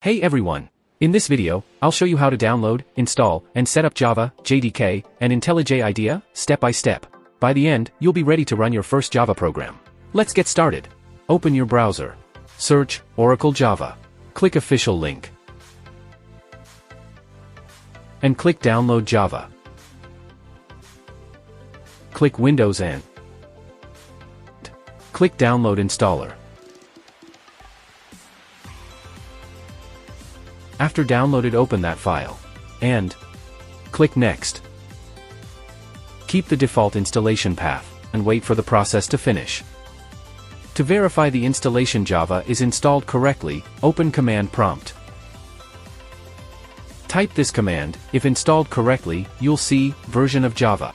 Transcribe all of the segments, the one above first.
Hey everyone! In this video, I'll show you how to download, install, and set up Java, JDK, and IntelliJ IDEA, step by step. By the end, you'll be ready to run your first Java program. Let's get started. Open your browser. Search Oracle Java. Click official link. And click Download Java. Click Windows and click Download Installer. After downloaded, open that file. And click Next. Keep the default installation path, and wait for the process to finish. To verify the installation Java is installed correctly, open Command Prompt. Type this command. If installed correctly, you'll see version of Java.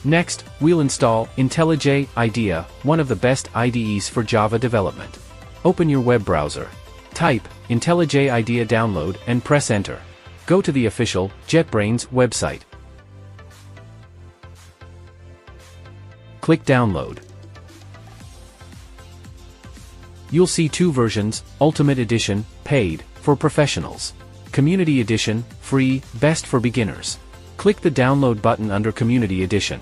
Next, we'll install IntelliJ IDEA, one of the best IDEs for Java development. Open your web browser. Type IntelliJ IDEA download and press enter. Go to the official JetBrains website. Click download. You'll see two versions: Ultimate Edition, paid, for professionals. Community Edition, free, best for beginners. Click the download button under Community Edition.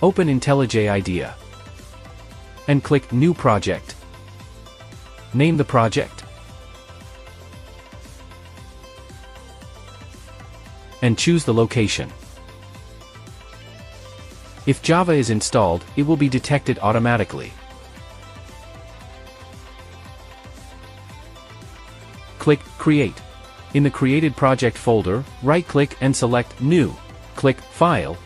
Open IntelliJ IDEA and click New Project. Name the project and choose the location. If Java is installed, it will be detected automatically. Click Create. In the created project folder, right-click and select New. Click File.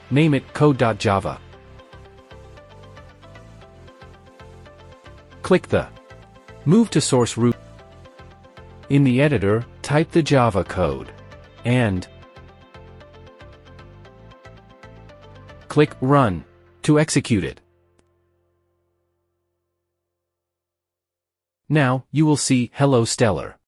Name it code.java. Click the Move to Source root. In the editor, type the Java code and click Run to execute it. Now, you will see Hello Stellar.